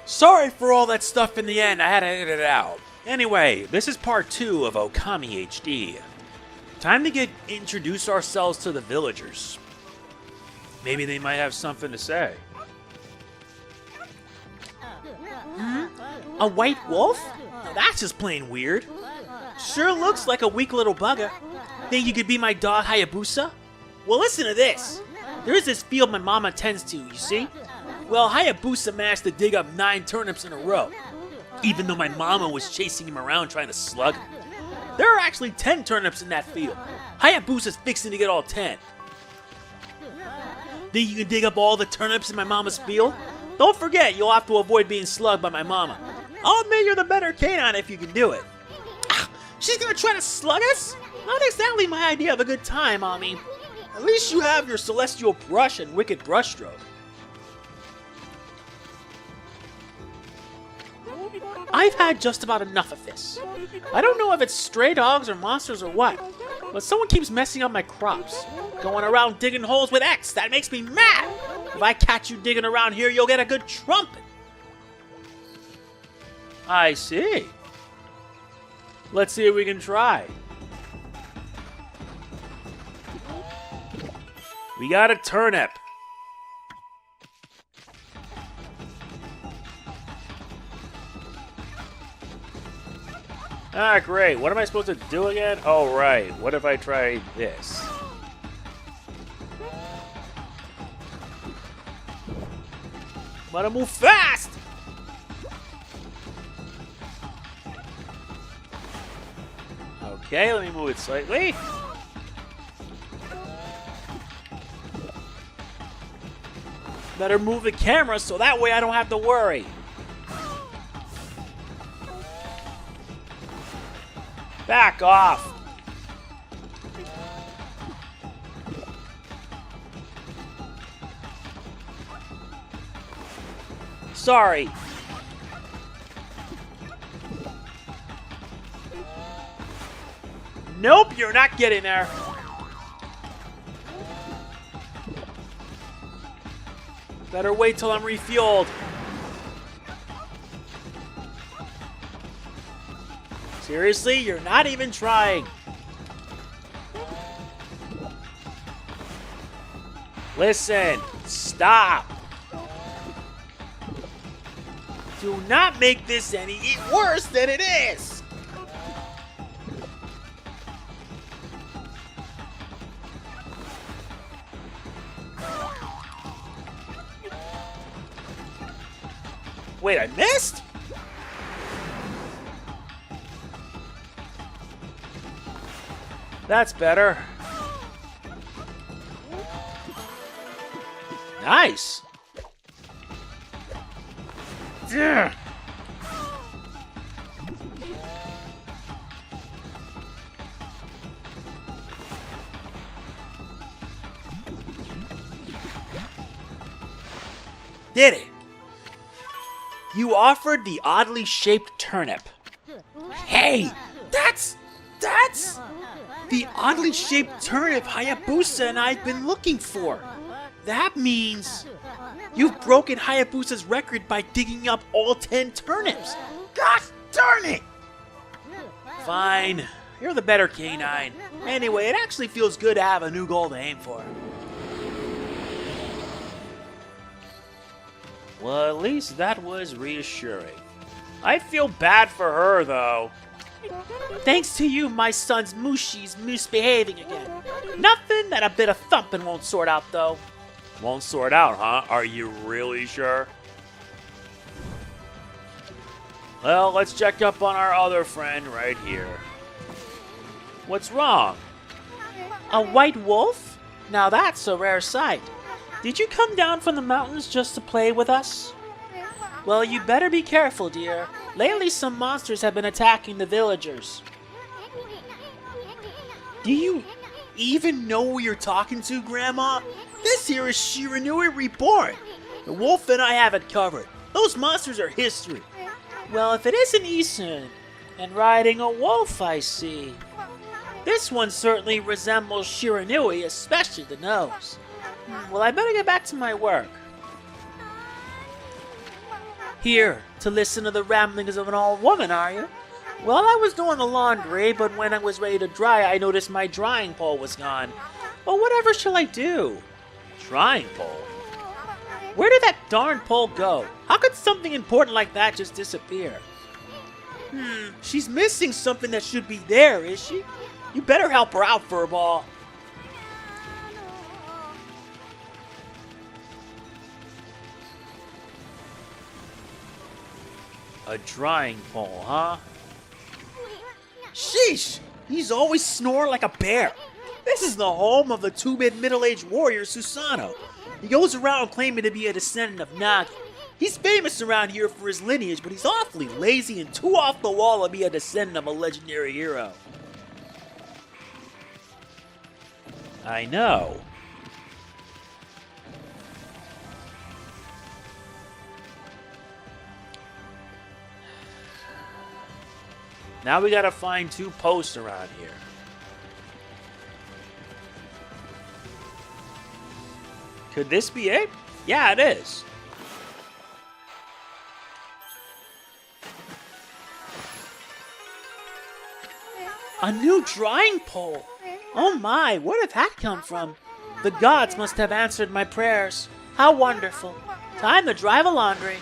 Sorry for all that stuff in the end, I had to edit it out. Anyway, this is part 2 of Okami HD. Time to introduce ourselves to the villagers. Maybe they might have something to say. A white wolf? Now that's just plain weird. Sure looks like a weak little bugger. Think you could be my dog Hayabusa? Well, listen to this. There is this field my mama tends to, you see? Well, Hayabusa managed to dig up 9 turnips in a row, even though my mama was chasing him around trying to slug him. There are actually 10 turnips in that field. Hayabusa's fixing to get all 10. Think you can dig up all the turnips in my mama's field? Don't forget, you'll have to avoid being slugged by my mama. I'll admit you're the better canine if you can do it. She's gonna try to slug us? Not exactly my idea of a good time, Ammy. At least you have your celestial brush and wicked brushstroke. I've had just about enough of this. I don't know if it's stray dogs or monsters or what, but someone keeps messing up my crops. Going around digging holes with X, that makes me mad! If I catch you digging around here, you'll get a good trumpet. I see. Let's see if we can try. We got a turnip. Ah, great. What am I supposed to do again? Oh, right. What if I try this? Gotta move fast! Okay, let me move it slightly. Better move the camera so that way I don't have to worry. Back off! Sorry. Nope, you're not getting there. Better wait till I'm refueled. Seriously, you're not even trying. Listen, stop. Do not make this any worse than it is. Wait, I missed? That's better. Nice. Yeah. Did it. You offered the oddly shaped turnip. Hey, that's the oddly shaped turnip Hayabusa and I've been looking for. That means you've broken Hayabusa's record by digging up all 10 turnips. Gosh darn it! Fine, you're the better canine. Anyway, it actually feels good to have a new goal to aim for. Well, at least that was reassuring. I feel bad for her, though. Thanks to you, my son's Mushi's misbehaving again. Nothing that a bit of thumping won't sort out, though. Won't sort out, huh? Are you really sure? Well, let's check up on our other friend right here. What's wrong? A white wolf? Now that's a rare sight. Did you come down from the mountains just to play with us? Well, you better be careful, dear. Lately, some monsters have been attacking the villagers. Do you even know who you're talking to, Grandma? This here is Shiranui Reborn. The wolf and I have it covered. Those monsters are history. Well, if it isn't Isun, and riding a wolf, I see. This one certainly resembles Shiranui, especially the nose. Well, I better get back to my work. Here, to listen to the ramblings of an old woman, are you? Well, I was doing the laundry, but when I was ready to dry, I noticed my drying pole was gone. Well, whatever shall I do? Drying pole? Where did that darn pole go? How could something important like that just disappear? She's missing something that should be there, is she? You better help her out, Furball. A drying pole, huh? Sheesh! He's always snoring like a bear. This is the home of the two-bit middle-aged warrior Susano. He goes around claiming to be a descendant of Nagi. He's famous around here for his lineage, but he's awfully lazy and too off the wall to be a descendant of a legendary hero. I know. Now we gotta find 2 posts around here. Could this be it? Yeah, it is. A new drying pole! Oh my, where did that come from? The gods must have answered my prayers. How wonderful. Time to dry the laundry.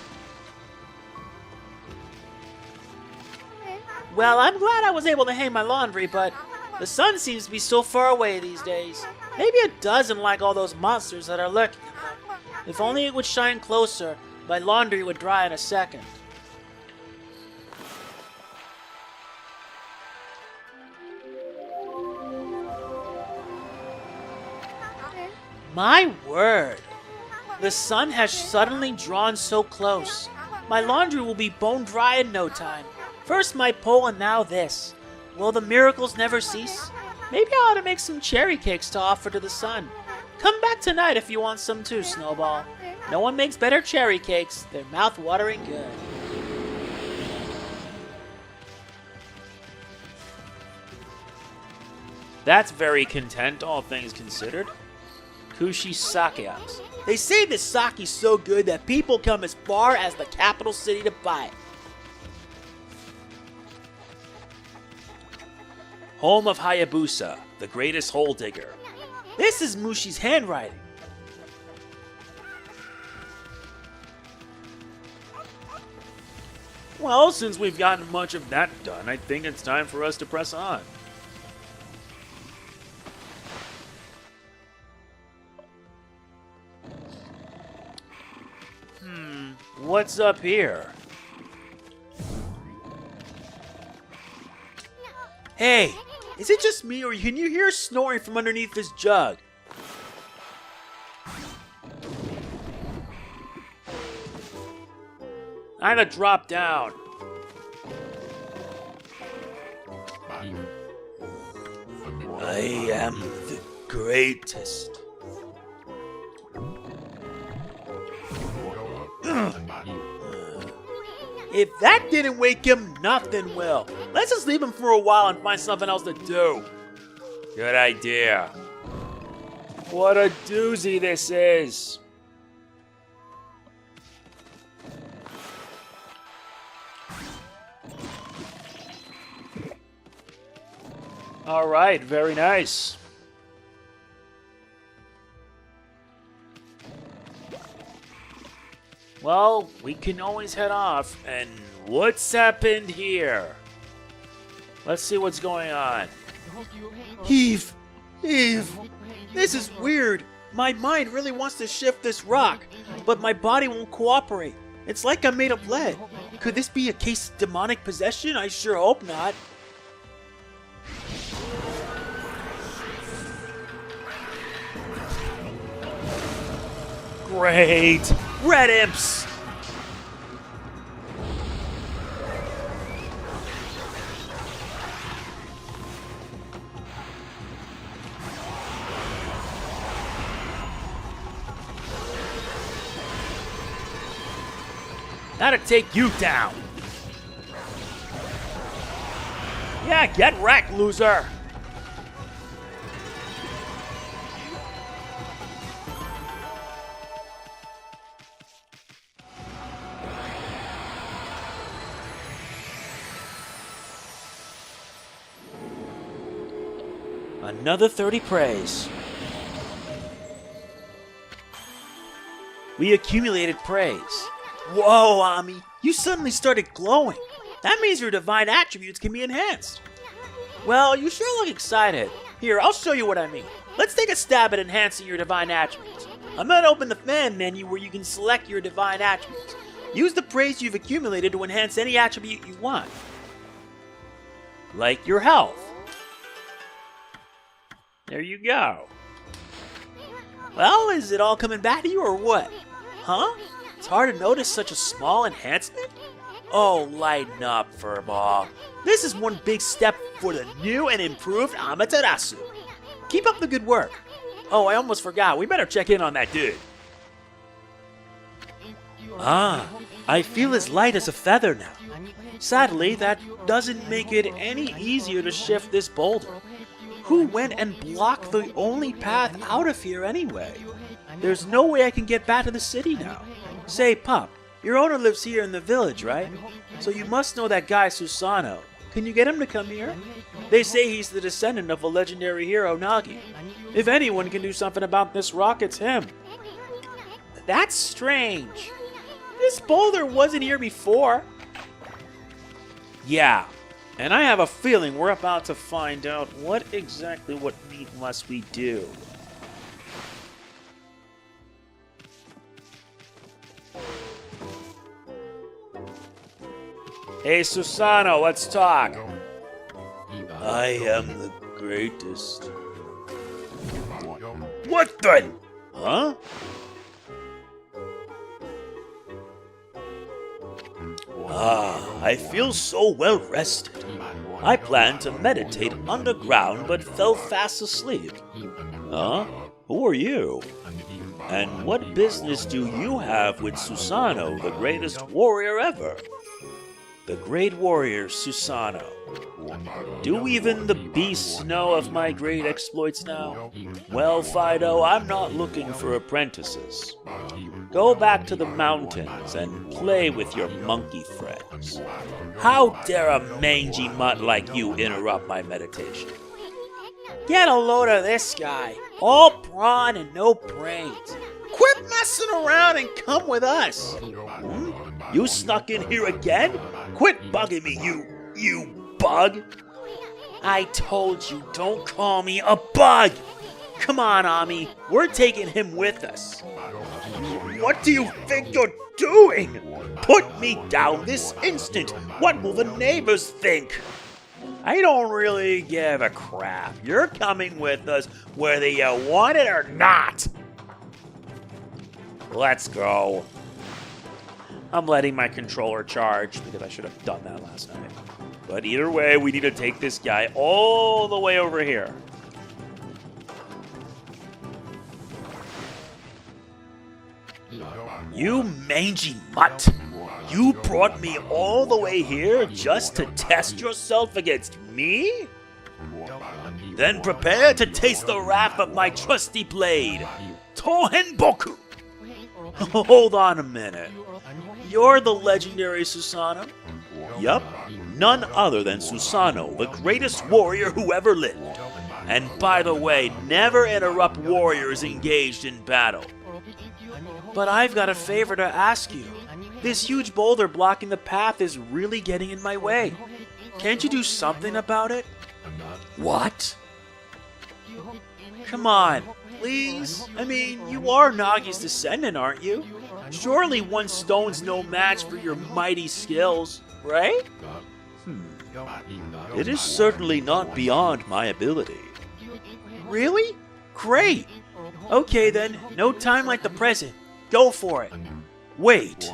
Well, I'm glad I was able to hang my laundry, but the sun seems to be so far away these days. Maybe it doesn't like all those monsters that are lurking in them. If only it would shine closer, my laundry would dry in a second. My word! The sun has suddenly drawn so close. My laundry will be bone dry in no time. First my pole and now this. Will the miracles never cease? Maybe I ought to make some cherry cakes to offer to the sun. Come back tonight if you want some too, Snowball. No one makes better cherry cakes. They're mouth-watering good. That's very content, all things considered. Kushi Sake House. They say this sake's so good that people come as far as the capital city to buy it. Home of Hayabusa, the greatest hole digger. This is Mushi's handwriting. Well, since we've gotten much of that done, I think it's time for us to press on. What's up here? Hey, is it just me or can you hear snoring from underneath this jug? I had to drop down. I am the greatest. If that didn't wake him, nothing will. Let's just leave him for a while and find something else to do. Good idea. What a doozy this is. All right, very nice. Well, we can always head off. And what's happened here? Let's see what's going on. Eve! This is weird. My mind really wants to shift this rock, but my body won't cooperate. It's like I'm made of lead. Could this be a case of demonic possession? I sure hope not. Great! Red Imps! That'll take you down. Yeah, get wrecked, loser. Another 30 praise. We accumulated praise. Whoa, Ammy, you suddenly started glowing. That means your divine attributes can be enhanced. Well, you sure look excited. Here, I'll show you what I mean. Let's take a stab at enhancing your divine attributes. I'm going to open the fan menu where you can select your divine attributes. Use the praise you've accumulated to enhance any attribute you want. Like your health. There you go. Well, is it all coming back to you or what? Huh? It's hard to notice such a small enhancement? Oh, lighten up, Furball. This is one big step for the new and improved Amaterasu. Keep up the good work. Oh, I almost forgot. We better check in on that dude. Ah, I feel as light as a feather now. Sadly, that doesn't make it any easier to shift this boulder. Who went and blocked the only path out of here anyway? There's no way I can get back to the city now. Say, Pup, your owner lives here in the village, right? So you must know that guy Susano. Can you get him to come here? They say he's the descendant of a legendary hero, Nagi. If anyone can do something about this rock, it's him. That's strange. This boulder wasn't here before. Yeah, and I have a feeling we're about to find out what must we do. Hey, Susano, let's talk. I am the greatest. What the? Huh? Ah, I feel so well rested. I planned to meditate underground but fell fast asleep. Huh? Who are you? And what business do you have with Susano, the greatest warrior ever? The great warrior Susano. Do even the beasts know of my great exploits now? Well, Fido, I'm not looking for apprentices. Go back to the mountains and play with your monkey friends. How dare a mangy mutt like you interrupt my meditation? Get a load of this guy. All brawn and no brains. Quit messing around and come with us. You snuck in here again? Quit bugging me, you bug. I told you, don't call me a bug. Come on, Ammy. We're taking him with us. What do you think you're doing? Put me down this instant. What will the neighbors think? I don't really give a crap. You're coming with us whether you want it or not. Let's go. I'm letting my controller charge because I should have done that last night. But either way, we need to take this guy all the way over here. You mangy mutt! You brought me all the way here just to test yourself against me? Then prepare to taste the wrath of my trusty blade, Tohenboku! Hold on a minute. You're the legendary Susano? Yup, none other than Susano, the greatest warrior who ever lived. And by the way, never interrupt warriors engaged in battle. But I've got a favor to ask you. This huge boulder blocking the path is really getting in my way. Can't you do something about it? What? Come on, please? I mean, you are Nagi's descendant, aren't you? Surely one stone's no match for your mighty skills, right? It is certainly not beyond my ability. Really? Great! Okay then, no time like the present. Go for it. Wait,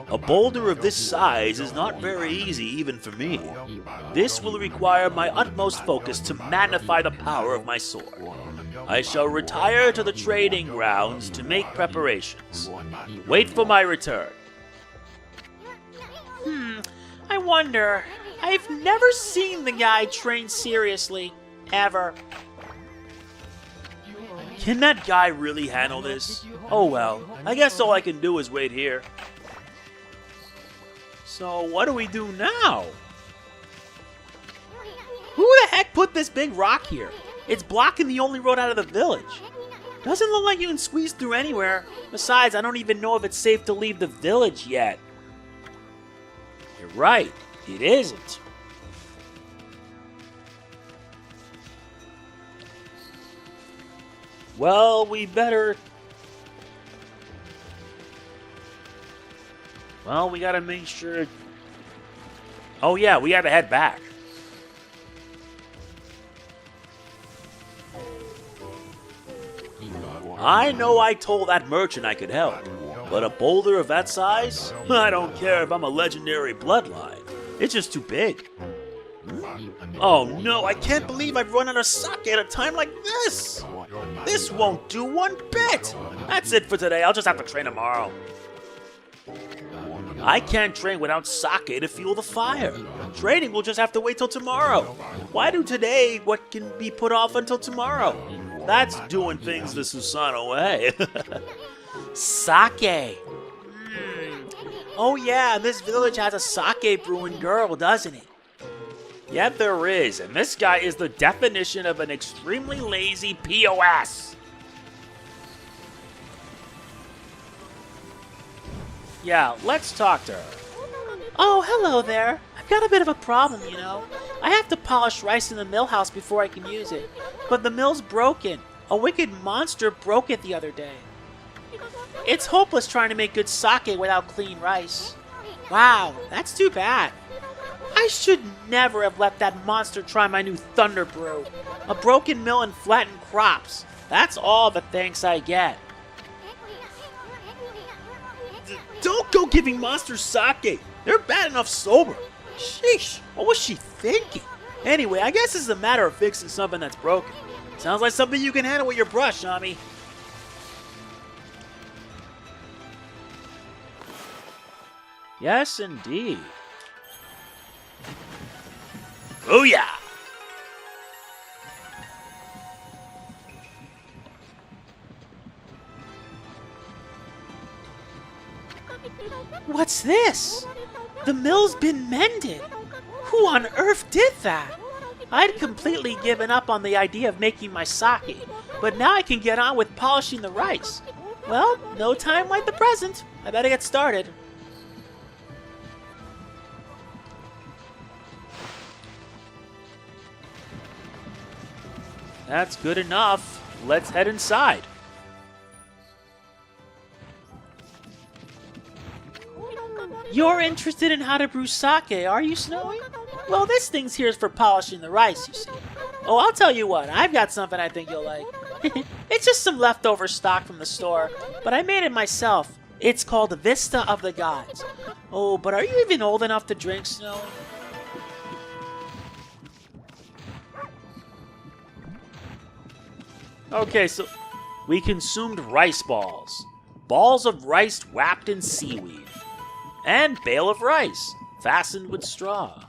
a boulder of this size is not very easy even for me. This will require my utmost focus to magnify the power of my sword. I shall retire to the trading grounds to make preparations. Wait for my return. I wonder. I've never seen the guy train seriously, ever. Can that guy really handle this? Oh well, I guess all I can do is wait here. So what do we do now? Who the heck put this big rock here? It's blocking the only road out of the village. Doesn't look like you can squeeze through anywhere. Besides, I don't even know if it's safe to leave the village yet. You're right, it isn't. Well, we better... Well, we gotta make sure... Oh yeah, we gotta head back. I know I told that merchant I could help, but a boulder of that size? I don't care if I'm a legendary bloodline. It's just too big. Oh no, I can't believe I've run out of sake at a time like this! This won't do one bit! That's it for today, I'll just have to train tomorrow. I can't train without sake to fuel the fire. Training will just have to wait till tomorrow. Why do today what can be put off until tomorrow? That's doing things the Susano way. Sake. Oh yeah, this village has a sake brewing girl, doesn't it? Yeah, there is, and this guy is the definition of an extremely lazy POS. Yeah, let's talk to her. Oh, hello there. I've got a bit of a problem, you know. I have to polish rice in the mill house before I can use it. But the mill's broken. A wicked monster broke it the other day. It's hopeless trying to make good sake without clean rice. Wow, that's too bad. I should never have let that monster try my new Thunder Brew. A broken mill and flattened crops. That's all the thanks I get. Don't go giving monsters sake. They're bad enough sober. Sheesh, what was she thinking? Anyway, I guess it's a matter of fixing something that's broken. Sounds like something you can handle with your brush, Ammy. Yes, indeed. Oh yeah! What's this? The mill's been mended. Who on earth did that? I'd completely given up on the idea of making my sake, but now I can get on with polishing the rice. Well, no time like the present. I better get started. That's good enough. Let's head inside. You're interested in how to brew sake, are you, Snowy? Well, this thing's here for polishing the rice, you see. Oh, I'll tell you what, I've got something I think you'll like. It's just some leftover stock from the store, but I made it myself. It's called Vista of the Gods. Oh, but are you even old enough to drink, Snowy? Okay, so we consumed rice balls. Balls of rice wrapped in seaweed. And bale of rice, fastened with straw.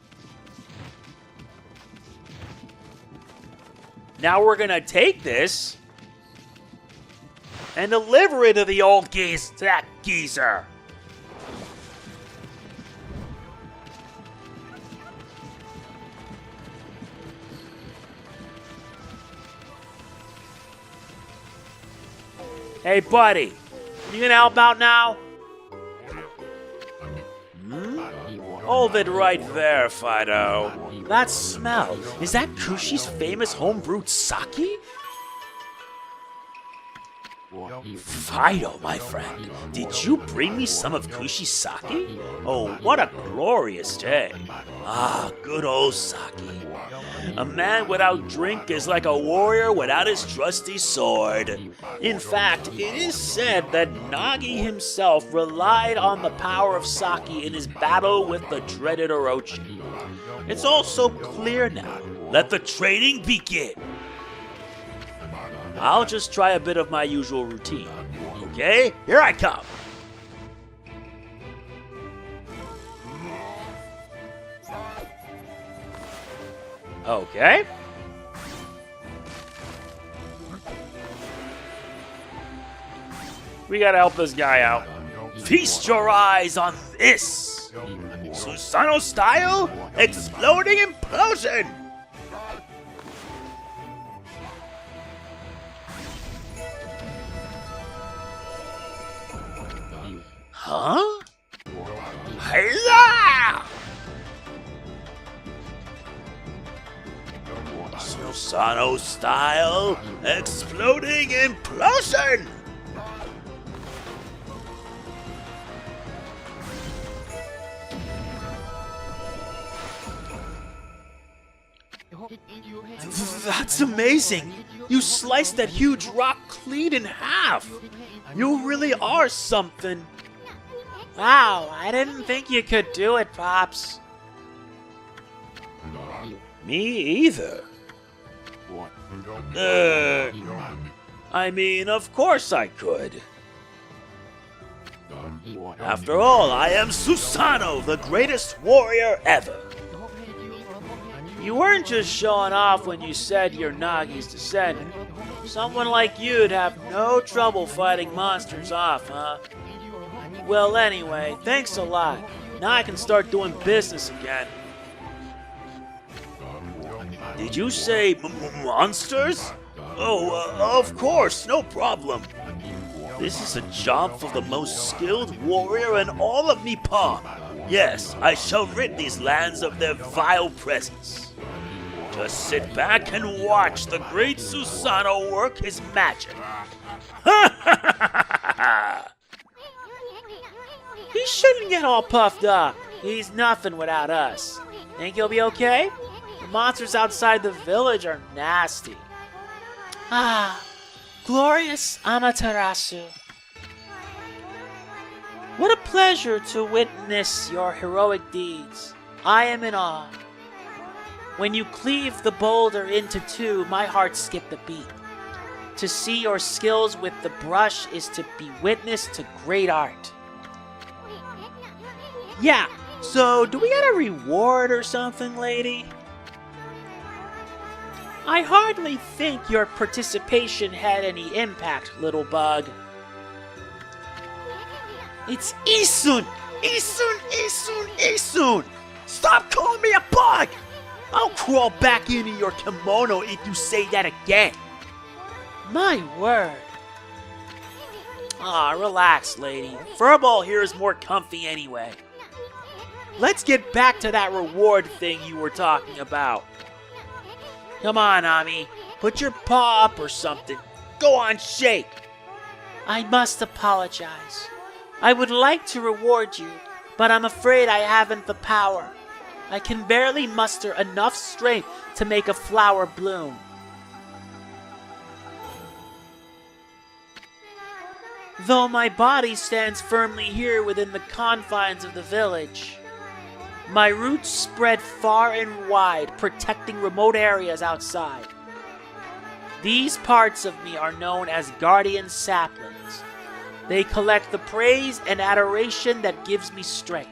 Now we're gonna take this and deliver it to the old that geezer. Hey buddy, you gonna help out now? Hold it right there, Fido. That smell, is that Kushi's famous homebrewed sake? Fido, my friend, did you bring me some of Kushi's sake? Oh, what a glorious day. Ah, good old sake. A man without drink is like a warrior without his trusty sword. In fact, it is said that Nagi himself relied on the power of sake in his battle with the dreaded Orochi. It's all so clear now. Let the training begin. I'll just try a bit of my usual routine. Okay, here I come. Okay. We gotta help this guy out. Feast your eyes on this! Susano style exploding implosion! Huh? Hiya! Susano style exploding implosion! That's amazing! You sliced that huge rock clean in half! You really are something! Wow, I didn't think you could do it, Pops. Me either. I mean, of course I could. After all, I am Susano, the greatest warrior ever. You weren't just showing off when you said you're Nagi's descendant. Someone like you'd have no trouble fighting monsters off, huh? Well, anyway, thanks a lot. Now I can start doing business again. Did you say monsters? Oh, of course, no problem. This is a job for the most skilled warrior in all of Nippon. Yes, I shall rid these lands of their vile presence. Just sit back and watch the great Susano work his magic. He shouldn't get all puffed up. He's nothing without us. Think he'll be okay? The monsters outside the village are nasty. Ah, glorious Amaterasu. What a pleasure to witness your heroic deeds. I am in awe. When you cleave the boulder into two, my heart skipped a beat. To see your skills with the brush is to be witness to great art. Yeah, so do we get a reward or something, lady? I hardly think your participation had any impact, little bug. It's Isun! Isun, Isun, Isun! Stop calling me a bug! I'll crawl back into your kimono if you say that again. My word. Ah, relax, lady. Furball here is more comfy anyway. Let's get back to that reward thing you were talking about. Come on, Ammy. Put your paw up or something. Go on, shake. I must apologize. I would like to reward you, but I'm afraid I haven't the power. I can barely muster enough strength to make a flower bloom. Though my body stands firmly here within the confines of the village, my roots spread far and wide, protecting remote areas outside. These parts of me are known as guardian saplings. They collect the praise and adoration that gives me strength.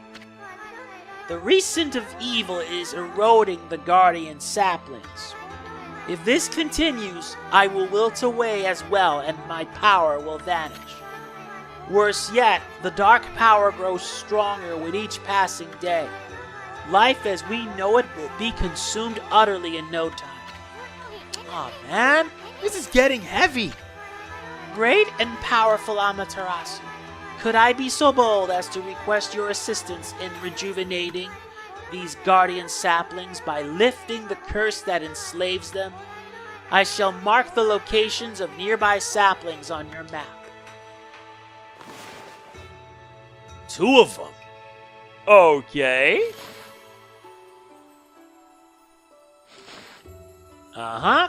The recent of evil is eroding the guardian saplings. If this continues, I will wilt away as well and my power will vanish. Worse yet, the dark power grows stronger with each passing day. Life as we know it will be consumed utterly in no time. Aw, man, this is getting heavy. Great and powerful Amaterasu, could I be so bold as to request your assistance in rejuvenating these guardian saplings by lifting the curse that enslaves them? I shall mark the locations of nearby saplings on your map. 2 of them. Okay. Uh-huh.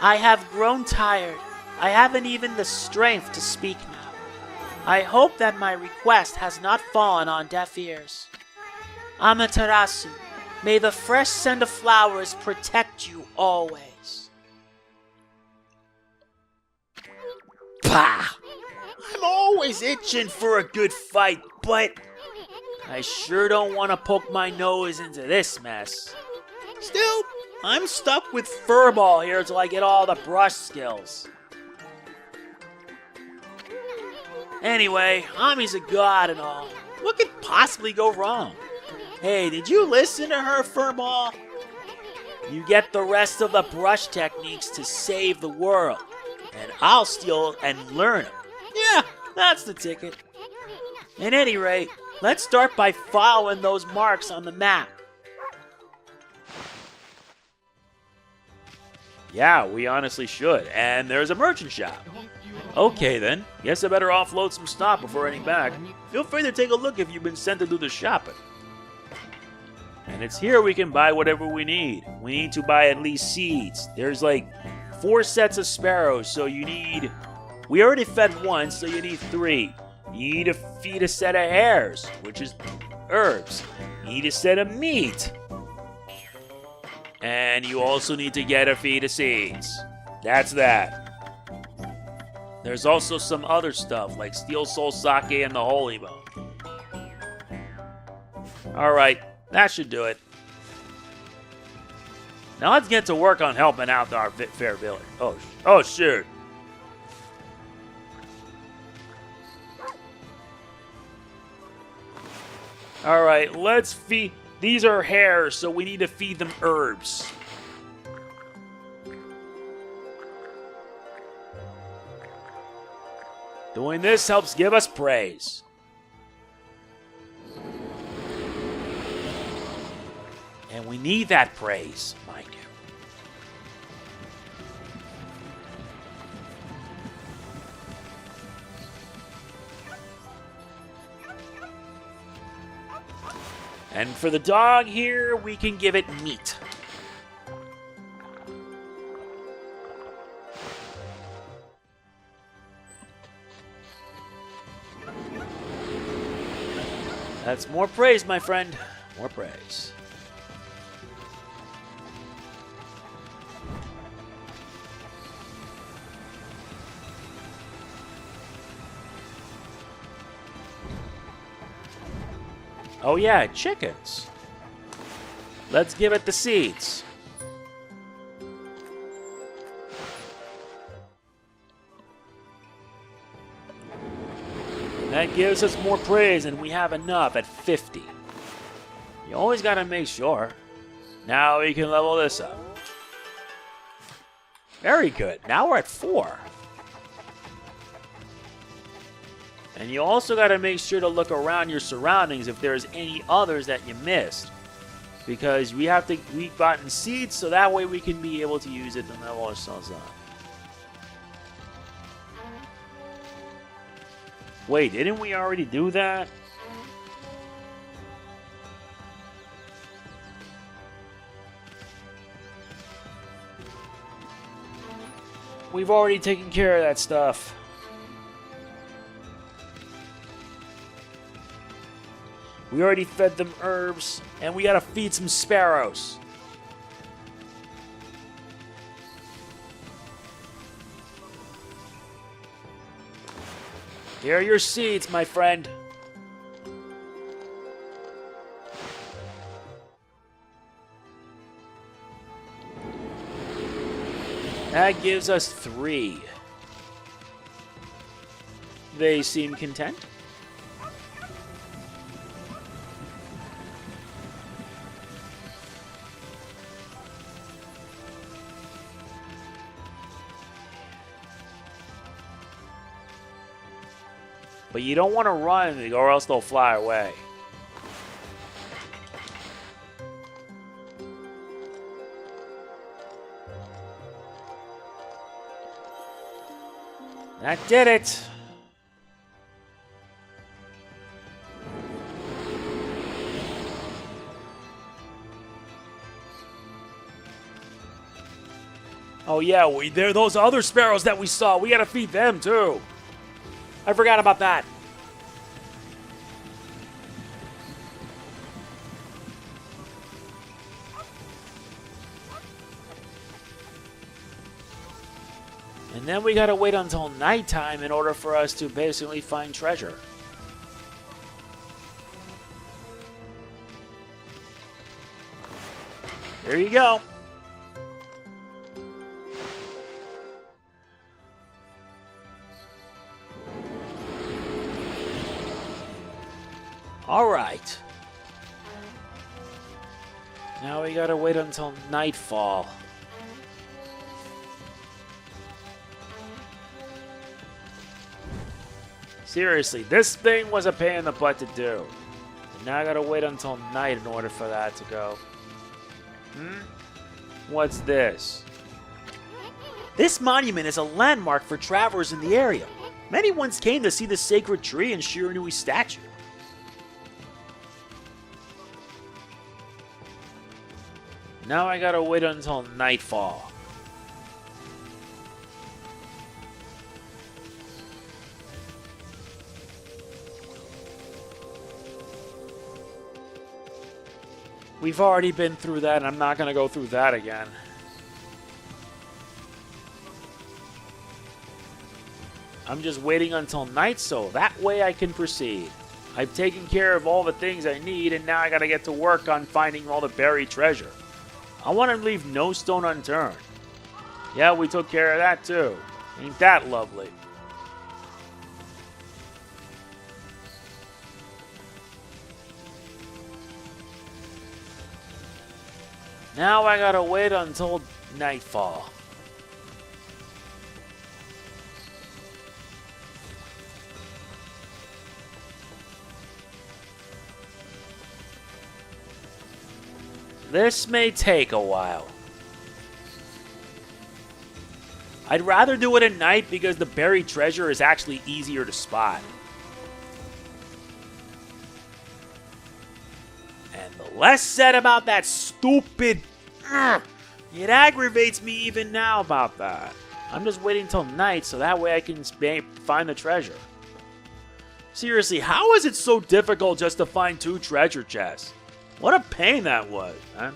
I have grown tired. I haven't even the strength to speak now. I hope that my request has not fallen on deaf ears. Amaterasu, may the fresh scent of flowers protect you always. Pah! I'm always itching for a good fight, but I sure don't want to poke my nose into this mess. Still, I'm stuck with Furball here till I get all the brush skills. Anyway, Ammy's a god and all. What could possibly go wrong? Hey, did you listen to her, Furball? You get the rest of the brush techniques to save the world, and I'll steal and learn them. Yeah, That's the ticket. At any rate, let's start by following those marks on the map. Yeah, we honestly should. And there's a merchant shop. Okay then, guess I better offload some stock before heading back. Feel free to take a look if you've been sent to do the shopping. And it's here we can buy whatever we need. We need to buy at least seeds. There's like 4 sets of sparrows, so you need... We already fed 1, so you need 3. You need to feed a set of hares, which is herbs. You need a set of meat. And you also need to get a feed of seeds. That's that. There's also some other stuff, like Steel Soul Sake and the Holy Bone. Alright, that should do it. Now let's get to work on helping out our fair village. Oh shoot. Alright, let's feed... These are hares, so we need to feed them herbs. Doing this helps give us praise. And we need that praise, mind you. And for the dog here, we can give it meat. That's more praise, my friend. More praise. Oh yeah, chickens. Let's give it the seeds. That gives us more praise, and we have enough at 50. You always gotta make sure. Now we can level this up. Very good. Now we're at 4. And you also gotta make sure to look around your surroundings if there's any others that you missed. Because we've gotten seeds, so that way we can be able to use it to level ourselves up. Wait, didn't we already do that? We've already taken care of that stuff. We already fed them herbs, and we gotta feed some sparrows. Here are your seeds, my friend. That gives us 3. They seem content. But you don't want to run, or else they'll fly away. That did it. Oh yeah, there are those other sparrows that we saw. We gotta feed them too. I forgot about that. And then we gotta wait until nighttime in order for us to basically find treasure. There you go. All right. Now we gotta wait until nightfall. Seriously, this thing was a pain in the butt to do. And now I gotta wait until night in order for that to go. What's this? This monument is a landmark for travelers in the area. Many once came to see the sacred tree and Shiranui's statue. Now I gotta wait until nightfall. We've already been through that, and I'm not gonna go through that again. I'm just waiting until night so that way I can proceed. I've taken care of all the things I need, and now I gotta get to work on finding all the buried treasure. I want to leave no stone unturned. Yeah, we took care of that too. Ain't that lovely? Now I gotta wait until nightfall. This may take a while. I'd rather do it at night because the buried treasure is actually easier to spot. And the less said about that stupid... It aggravates me even now about that. I'm just waiting till night so that way I can find the treasure. Seriously, how is it so difficult just to find 2 treasure chests? What a pain that was, man.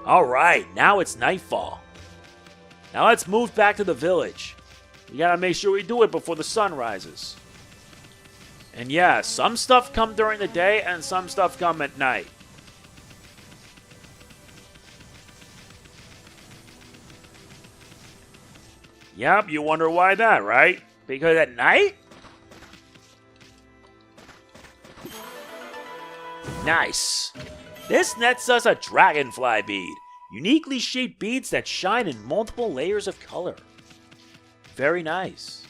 Alright, now it's nightfall. Now let's move back to the village. We gotta make sure we do it before the sun rises. And yeah, some stuff come during the day and some stuff come at night. Yep, you wonder why that, right? Because at night? Nice. This nets us a dragonfly bead. Uniquely shaped beads that shine in multiple layers of color. Very nice.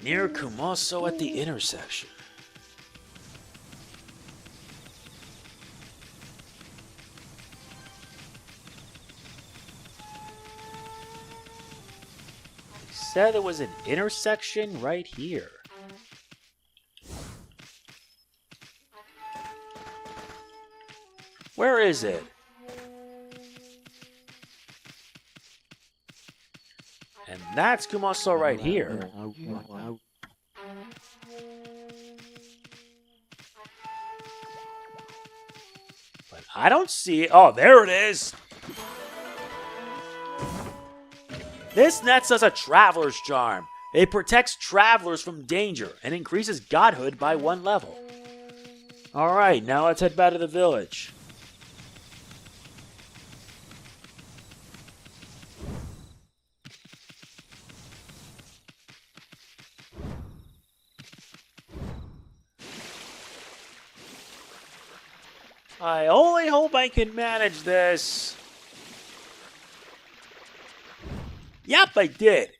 Near Kumaso at the intersection. Said there was an intersection right here. Where is it? And that's Kumaso right here. But I don't see it. Oh, there it is. This nets us a traveler's charm. It protects travelers from danger and increases godhood by 1 level. Alright, now let's head back to the village. I only hope I can manage this. Yep, I did.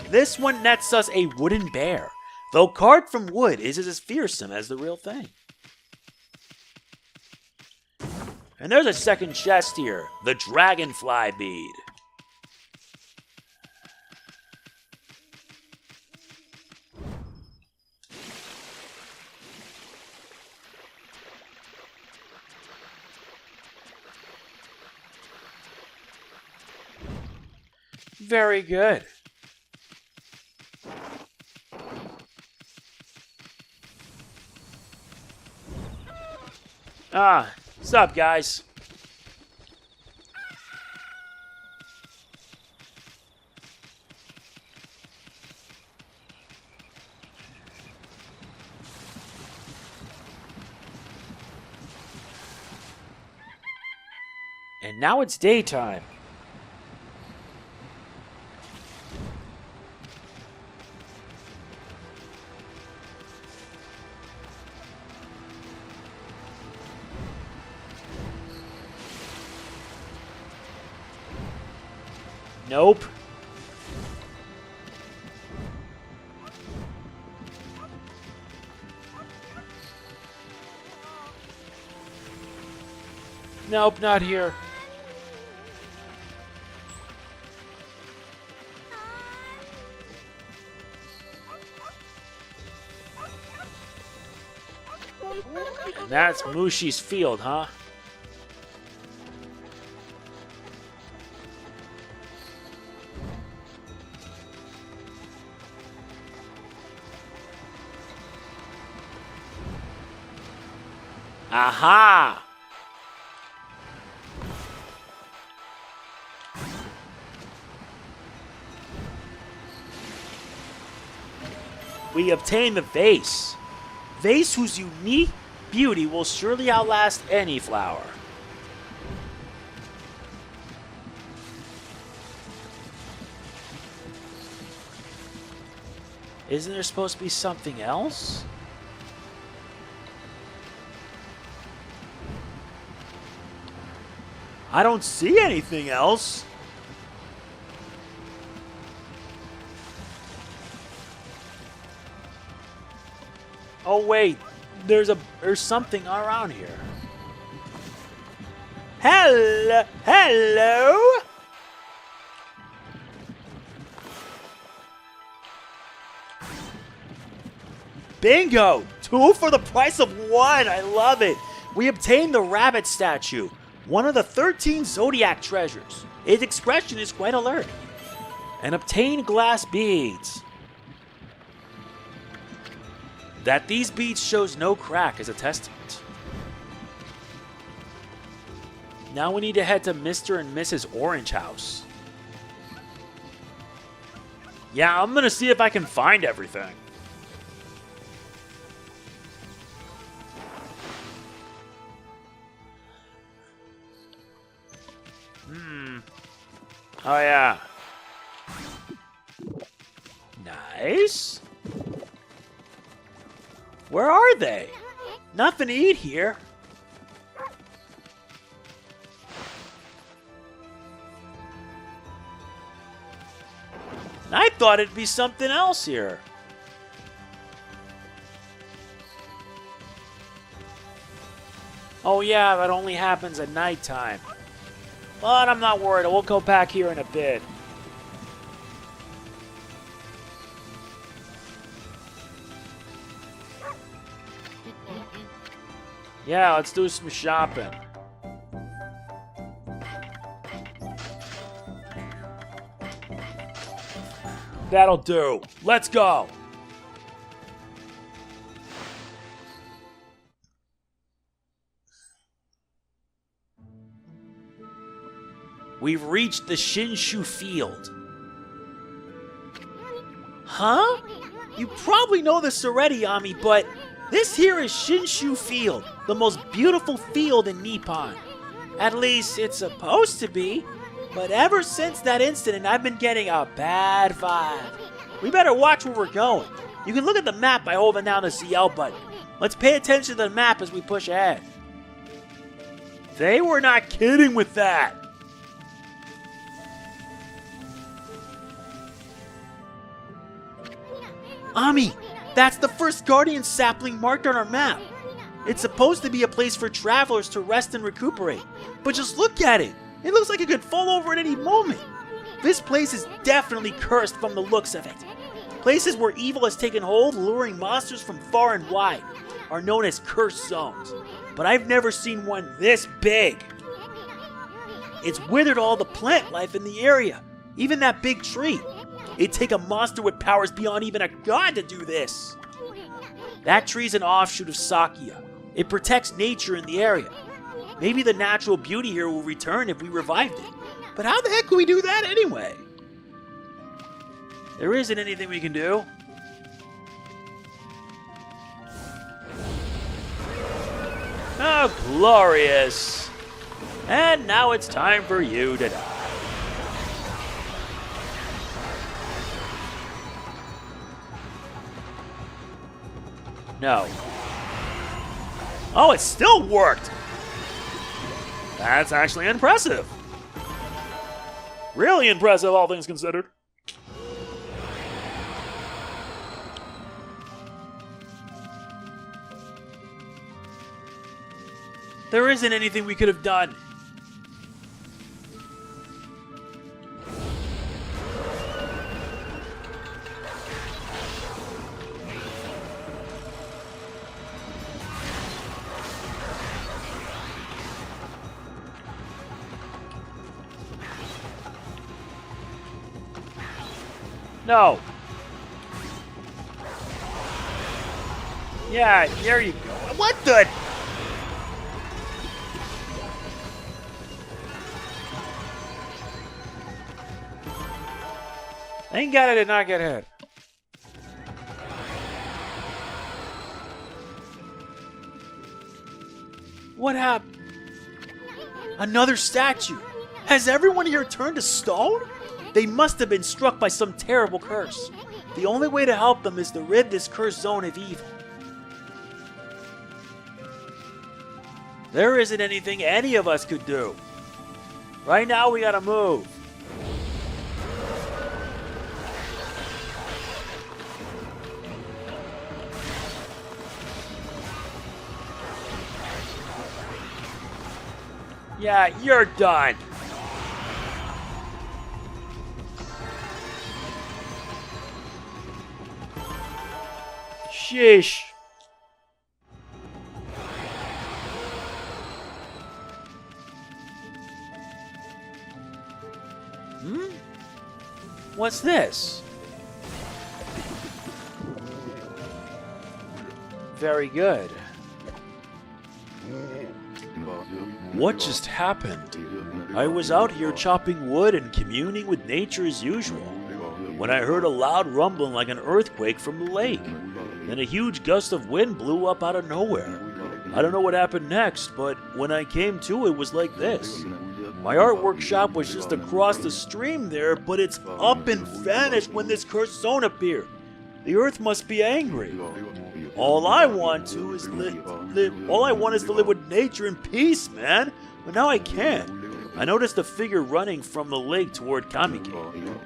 This one nets us a wooden bear, though carved from wood is as fearsome as the real thing. And there's a second chest here, the dragonfly bead. Very good. What's up, guys? And now it's daytime. Nope. Nope, not here. And that's Mushi's field, huh? Aha! We obtain the vase. Vase whose unique beauty will surely outlast any flower. Isn't there supposed to be something else? I don't see anything else. Oh wait, there's something around here. Hello? Bingo! 2 for the price of 1. I love it. We obtained the rabbit statue, one of the 13 zodiac treasures. Its expression is quite alert. And obtain glass beads. That these beads shows no crack is a testament. Now we need to head to Mr. and Mrs. Orange House. Yeah, I'm gonna see if I can find everything. Oh yeah. Nice. Where are they? Nothing to eat here. I thought it'd be something else here. Oh yeah, that only happens at nighttime. But I'm not worried. We'll go back here in a bit. Yeah, let's do some shopping. That'll do. Let's go. We've reached the Shinshu Field. Huh? You probably know this already, Ammy, but this here is Shinshu Field, the most beautiful field in Nippon. At least it's supposed to be, but ever since that incident, I've been getting a bad vibe. We better watch where we're going. You can look at the map by holding down the CL button. Let's pay attention to the map as we push ahead. They were not kidding with that. Ammy, that's the first guardian sapling marked on our map. It's supposed to be a place for travelers to rest and recuperate. But just look at it. It looks like it could fall over at any moment. This place is definitely cursed from the looks of it. Places where evil has taken hold, luring monsters from far and wide, are known as cursed zones. But I've never seen one this big. It's withered all the plant life in the area, even that big tree. It'd take a monster with powers beyond even a god to do this. That tree's an offshoot of Sakya. It protects nature in the area. Maybe the natural beauty here will return if we revived it. But how the heck can we do that anyway? There isn't anything we can do. Oh, glorious. And now it's time for you to die. No. Oh, it still worked! That's actually impressive. Really impressive, all things considered. There isn't anything we could have done. No. Yeah, there you go. What the? Thank God I did not get hit. What happened? Another statue. Has everyone here turned to stone? They must have been struck by some terrible curse. The only way to help them is to rid this cursed zone of evil. There isn't anything any of us could do. Right now we gotta move. Yeah, you're done. Sheesh. What's this? Very good. What just happened? I was out here chopping wood and communing with nature as usual, when I heard a loud rumbling like an earthquake from the lake. Then a huge gust of wind blew up out of nowhere. I don't know what happened next, but when I came to, it was like this. My art workshop was just across the stream there, but it's up and vanished when this cursed zone appeared. The earth must be angry. All I want is to live with nature in peace, man. But now I can't. I noticed a figure running from the lake toward Kamiki.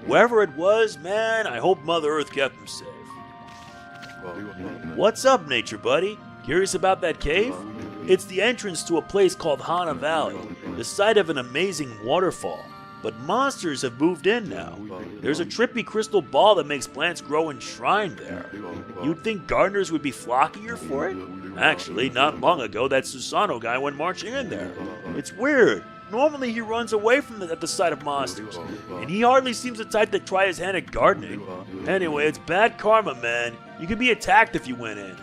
Wherever it was, man, I hope Mother Earth kept him safe. What's up, nature buddy? Curious about that cave? It's the entrance to a place called Hana Valley, the site of an amazing waterfall. But monsters have moved in now. There's a trippy crystal ball that makes plants grow enshrined there. You'd think gardeners would be flockier for it? Actually, not long ago, that Susano guy went marching in there. It's weird. Normally he runs away from at the sight of monsters, and he hardly seems the type to try his hand at gardening. Anyway, it's bad karma, man. You could be attacked if you went in.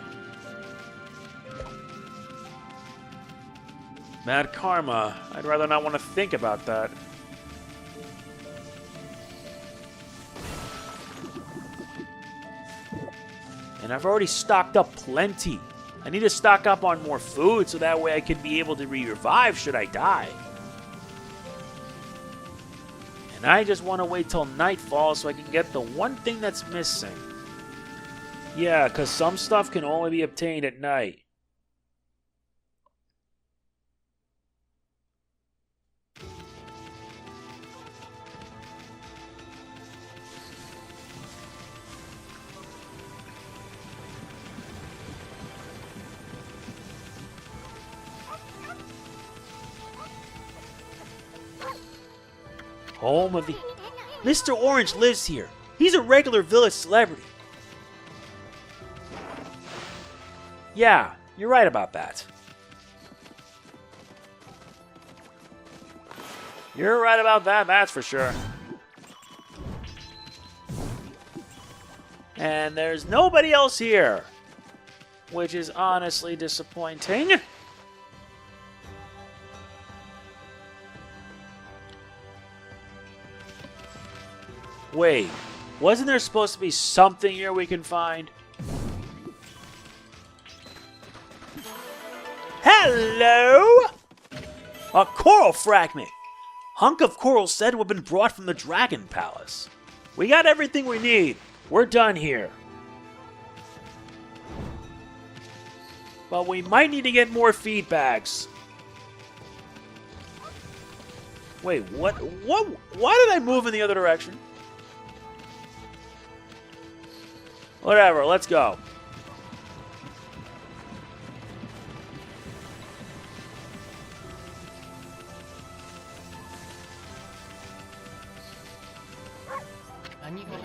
Bad karma. I'd rather not want to think about that. And I've already stocked up plenty. I need to stock up on more food so that way I can be able to revive should I die. And I just want to wait till nightfall so I can get the one thing that's missing. Yeah, because some stuff can only be obtained at night. Home of the... Mr. Orange lives here. He's a regular village celebrity. Yeah, you're right about that. You're right about that, that's for sure. And there's nobody else here, which is honestly disappointing. Wait, wasn't there supposed to be something here we can find? Hello? A coral fragment. Hunk of coral said to have been brought from the Dragon Palace. We got everything we need. We're done here. But we might need to get more feed bags. Wait, what? Why did I move in the other direction? Whatever, let's go.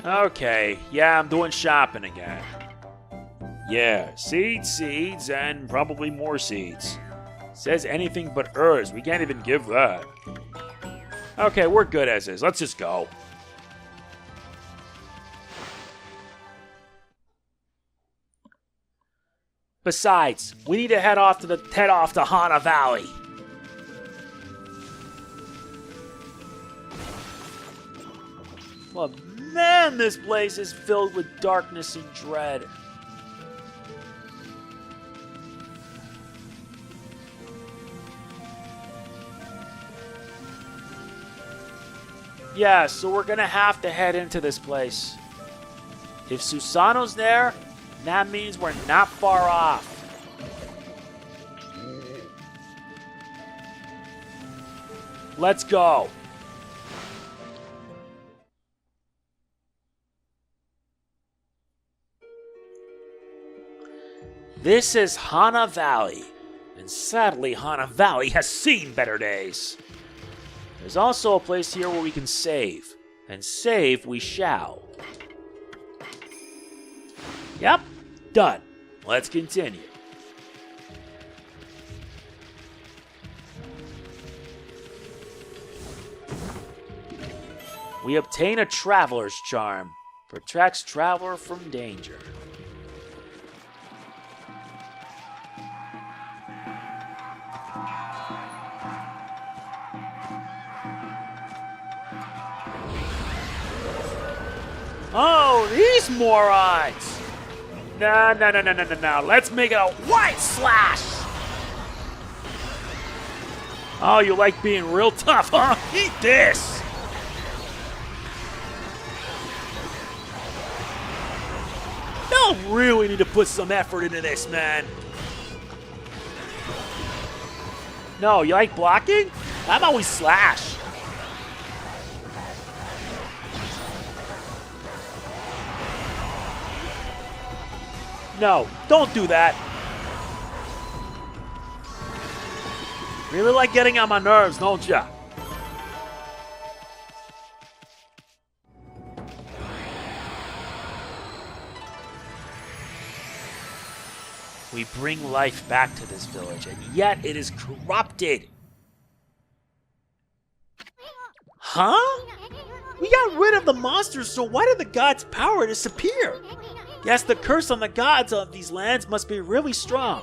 Okay, yeah, I'm doing shopping again. Yeah, seeds, and probably more seeds. Says anything but herbs. We can't even give that. Okay, we're good as is. Let's just go. Besides, we need to head off to Hana Valley. Well, man, this place is filled with darkness and dread. Yeah, so we're gonna have to head into this place. If Susano's there, that means we're not far off. Let's go. This is Hana Valley, and sadly Hana Valley has seen better days. There's also a place here where we can save, and save we shall. Yep, done. Let's continue. We obtain a traveler's charm. Protects traveler from danger. Oh, these morons! No. Let's make it a white slash! Oh, you like being real tough, huh? Eat this! Y'all really need to put some effort into this, man. No, you like blocking? How about we slash? No, don't do that. Really like getting on my nerves, don't ya? We bring life back to this village, and yet it is corrupted. Huh? We got rid of the monsters, so why did the gods' power disappear? Yes, the curse on the gods of these lands must be really strong.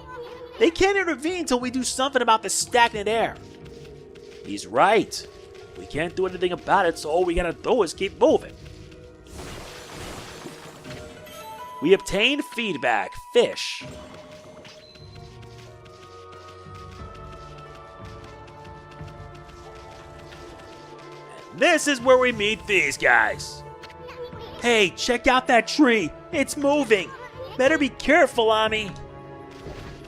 They can't intervene until we do something about the stagnant air. He's right. We can't do anything about it, so all we gotta do is keep moving. We obtained feedback. Fish. And this is where we meet these guys. Hey, check out that tree. It's moving. Better be careful, Ammy.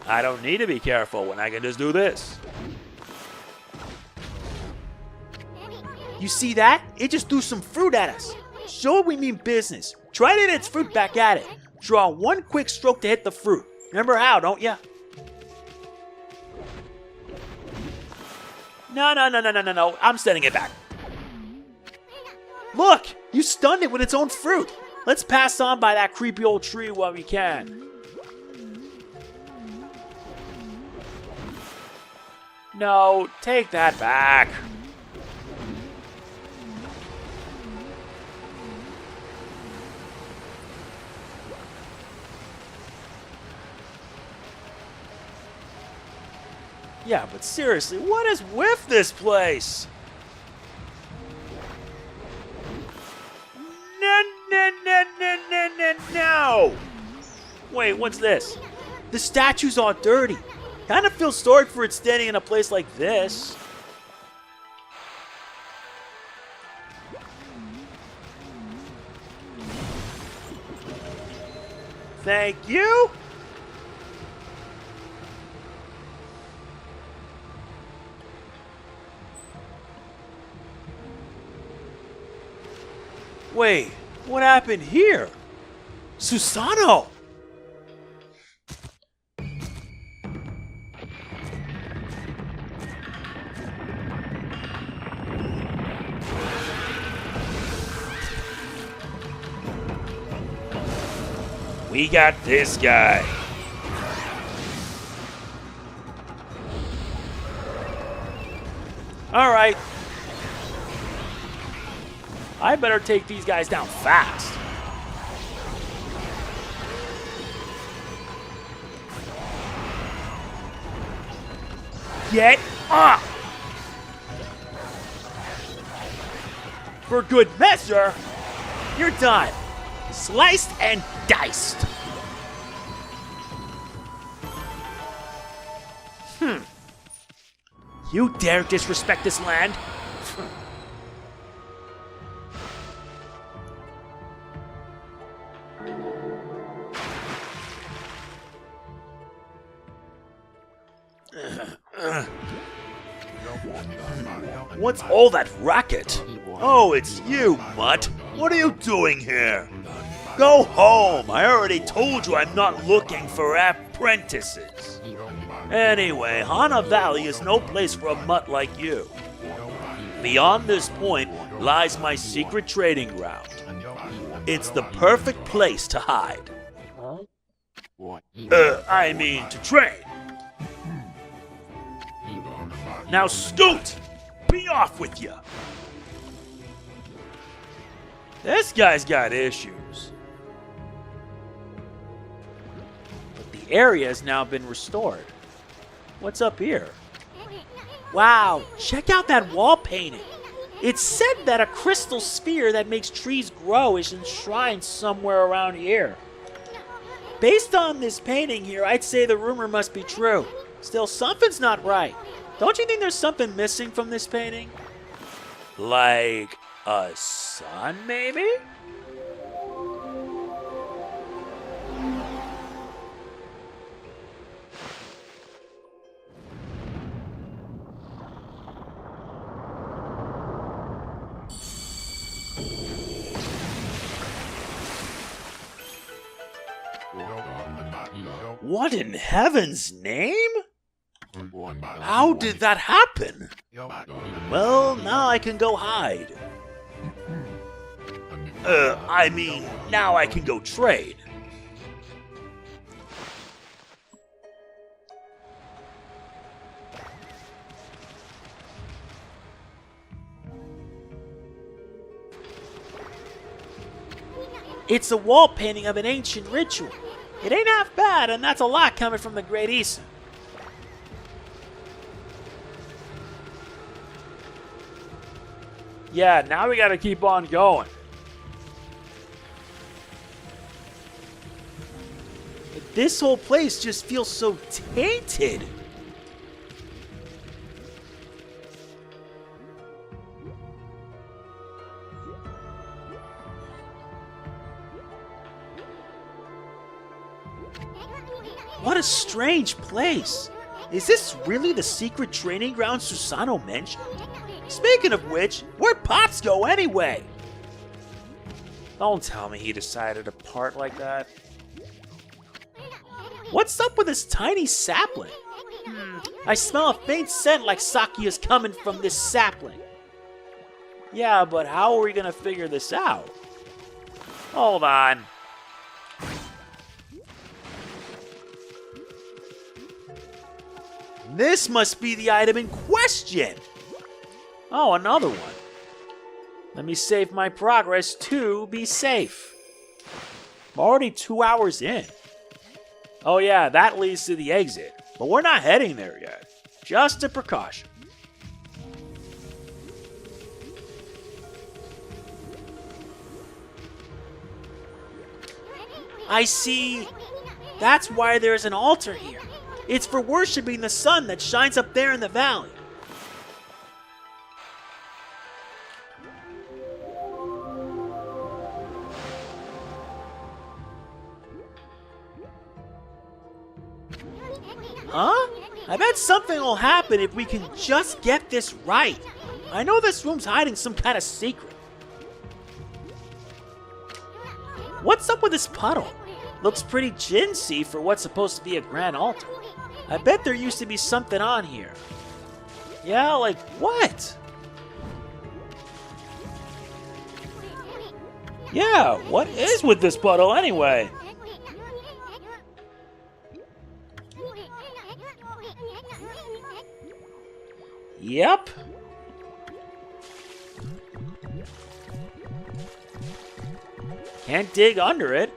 I don't need to be careful when I can just do this. You see that? It just threw some fruit at us. Show it we mean business. Try to hit its fruit back at it. Draw one quick stroke to hit the fruit. Remember how, don't ya? No. I'm sending it back. Look! You stunned it with its own fruit. Let's pass on by that creepy old tree while we can. No, take that back. Yeah, but seriously, what is with this place? No! Wait, what's this? The statues are dirty. Kind of feel sorry for it standing in a place like this. Thank you. Wait, what happened here? Susano! We got this guy. All right. I better take these guys down fast. Get up! For good measure, you're done. Sliced and diced. You dare disrespect this land? What's all that racket? Oh, it's you, mutt. What are you doing here? Go home. I already told you I'm not looking for apprentices. Anyway, Hana Valley is no place for a mutt like you. Beyond this point lies my secret training ground. It's the perfect place to hide. I mean to train. Now scoot! Be off with you! This guy's got issues. But the area has now been restored. What's up here? Wow, check out that wall painting. It's said that a crystal sphere that makes trees grow is enshrined somewhere around here. Based on this painting here, I'd say the rumor must be true. Still, something's not right. Don't you think there's something missing from this painting? Like a sun, maybe? What in heaven's name? How did that happen? Well, now I can go hide. I mean, now I can go trade. It's a wall painting of an ancient ritual. It ain't half bad, and that's a lot coming from the Great Eastern. Yeah, now we gotta keep on going. This whole place just feels so tainted. What a strange place. Is this really the secret training ground Susano mentioned? Speaking of which, where'd Pops go anyway? Don't tell me he decided to part like that. What's up with this tiny sapling? I smell a faint scent like sake is coming from this sapling. Yeah, but how are we gonna figure this out? Hold on. This must be the item in question. Oh, another one. Let me save my progress to be safe. I'm already 2 hours in. Oh yeah, that leads to the exit. But we're not heading there yet. Just a precaution. I see. That's why there's an altar here. It's for worshipping the sun that shines up there in the valley. Huh? I bet something will happen if we can just get this right. I know this room's hiding some kind of secret. What's up with this puddle? Looks pretty ginsy for what's supposed to be a grand altar. I bet there used to be something on here. Yeah, like what? Yeah, what is with this puddle anyway? Yep. Can't dig under it.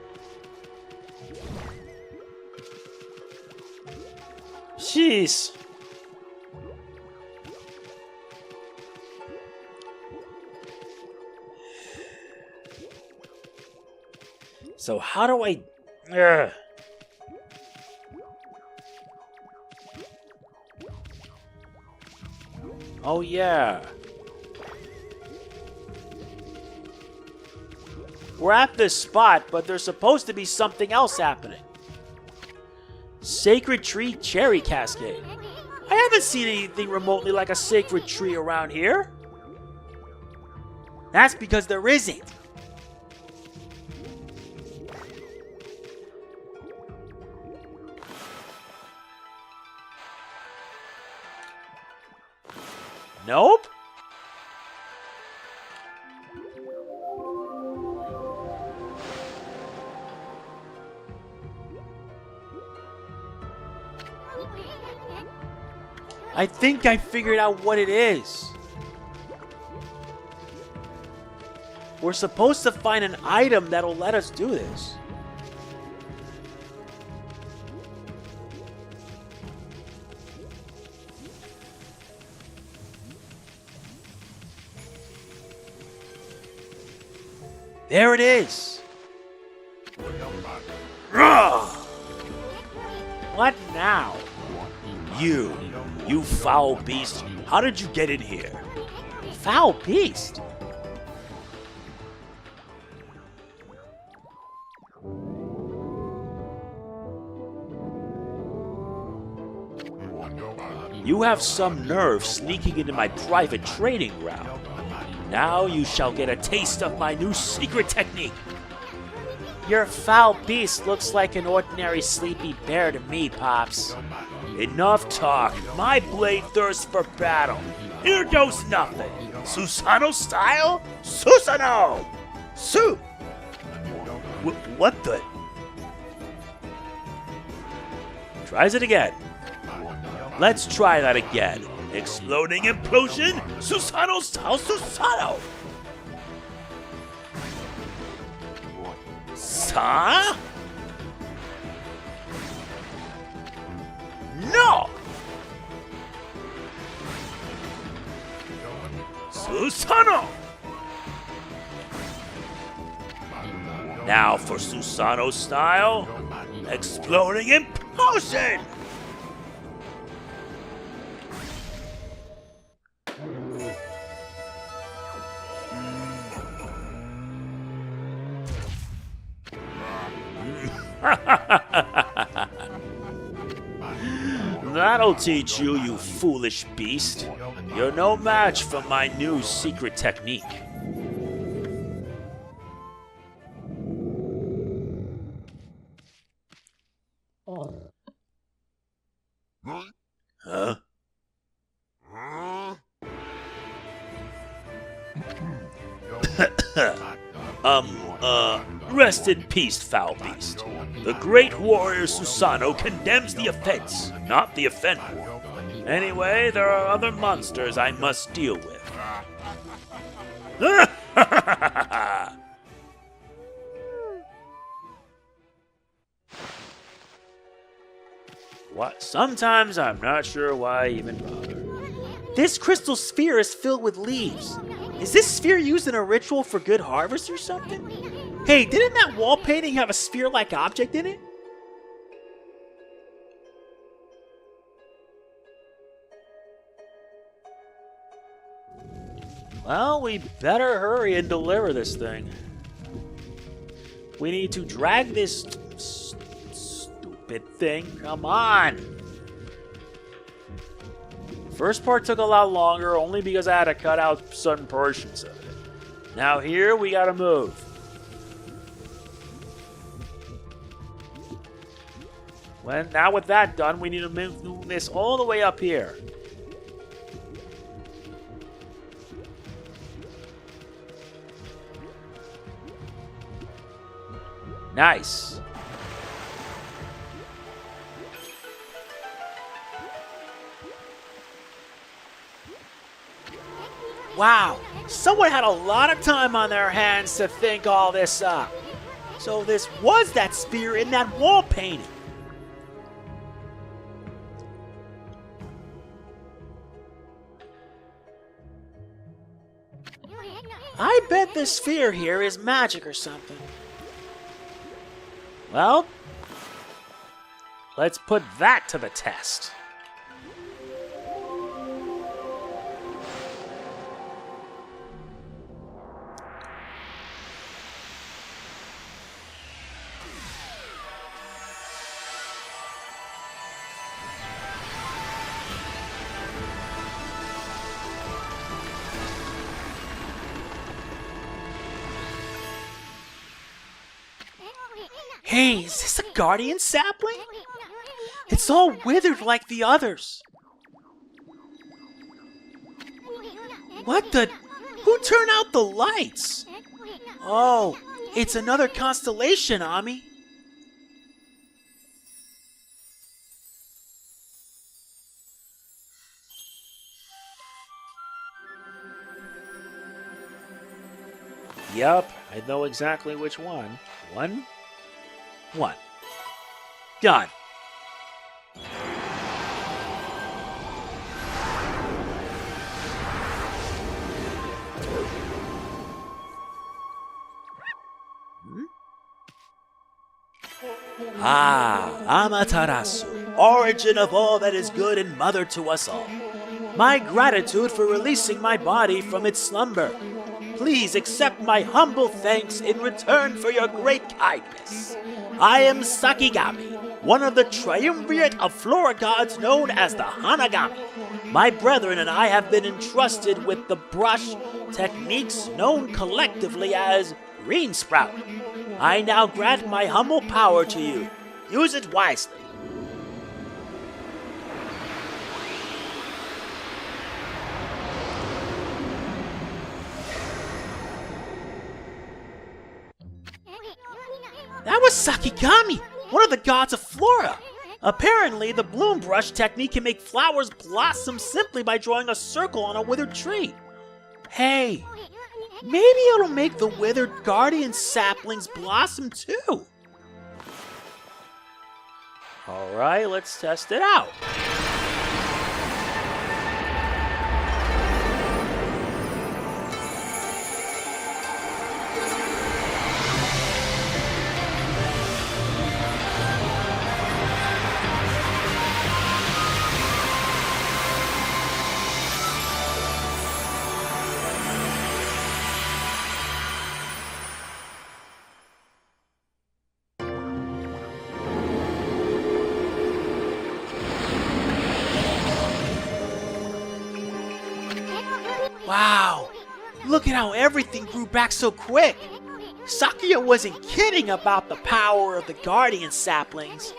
Jeez. So how do I... Ugh. Oh yeah. We're at this spot, but there's supposed to be something else happening. Sacred Tree Cherry Cascade. I haven't seen anything remotely like a sacred tree around here. That's because there isn't. Nope. I think I figured out what it is. We're supposed to find an item that'll let us do this. There it is. What now? You foul beast. How did you get in here? Foul beast? You have some nerve sneaking into my private training ground. Now you shall get a taste of my new secret technique. Your foul beast looks like an ordinary sleepy bear to me, Pops. Enough talk. My blade thirsts for battle. Here goes nothing. Susano style? Susano! What the? Tries it again. Let's try that again. Exploding implosion? Susano style Susano! Sa? No! Susano! Now for Susano style, exploding implosion! That'll teach you, you foolish beast. You're no match for my new secret technique. Huh? Rest in peace, foul beast. The great warrior Susano condemns the offense, not the offender. Anyway, there are other monsters I must deal with. What? Sometimes I'm not sure why I even bother. This crystal sphere is filled with leaves. Is this sphere used in a ritual for good harvest or something? Hey, didn't that wall painting have a sphere-like object in it? Well, we better hurry and deliver this thing. We need to drag this stupid thing. Come on! First part took a lot longer only because I had to cut out certain portions of it. Now here, we gotta move. Well, now with that done, we need to move this all the way up here. Nice. Wow, someone had a lot of time on their hands to think all this up. So this was that sphere in that wall painting. I bet this sphere here is magic or something. Well, let's put that to the test. Hey, is this a guardian sapling? It's all withered like the others. What the? Who turned out the lights? Oh, it's another constellation, Ammy. Yup, I know exactly which one. One. Done. Amaterasu, origin of all that is good and mother to us all. My gratitude for releasing my body from its slumber. Please accept my humble thanks in return for your great kindness. I am Sakigami, one of the triumvirate of flora gods known as the Hanagami. My brethren and I have been entrusted with the brush techniques known collectively as green sprout. I now grant my humble power to you. Use it wisely. That was Sakigami, one of the gods of flora. Apparently, the bloom brush technique can make flowers blossom simply by drawing a circle on a withered tree. Hey, maybe it'll make the withered guardian saplings blossom too. Alright, let's test it out. Wow, look at how everything grew back so quick. Sakuya wasn't kidding about the power of the guardian saplings.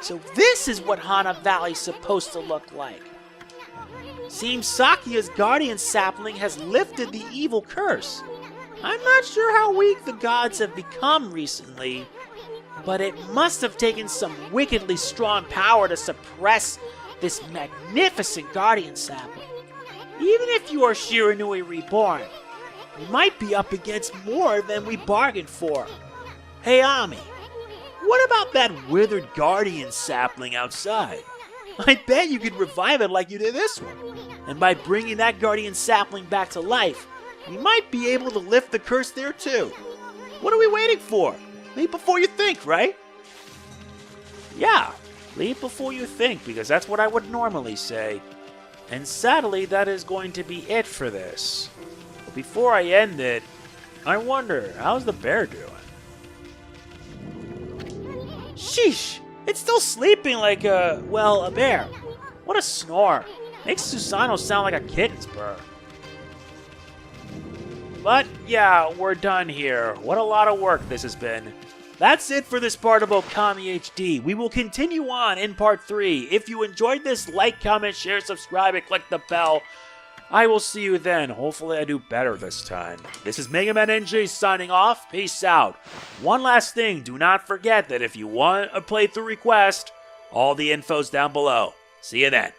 So this is what Hana Valley's supposed to look like. Seems Sakuya's guardian sapling has lifted the evil curse. I'm not sure how weak the gods have become recently, but it must have taken some wickedly strong power to suppress this magnificent guardian sapling. Even if you are Shiranui reborn, we might be up against more than we bargained for. Hey Ammy, what about that withered guardian sapling outside? I bet you could revive it like you did this one. And by bringing that guardian sapling back to life, we might be able to lift the curse there too. What are we waiting for? Leap before you think, right? Yeah, leap before you think, because that's what I would normally say. And sadly, that is going to be it for this. But before I end it, I wonder, how's the bear doing? Sheesh! It's still sleeping like a bear. What a snore. Makes Susano sound like a kitten's purr. But yeah, we're done here. What a lot of work this has been. That's it for this part of Okami HD. We will continue on in part 3. If you enjoyed this, like, comment, share, subscribe, and click the bell. I will see you then. Hopefully I do better this time. This is MegamanNG signing off. Peace out. One last thing, do not forget that if you want a playthrough request, all the info's down below. See you then.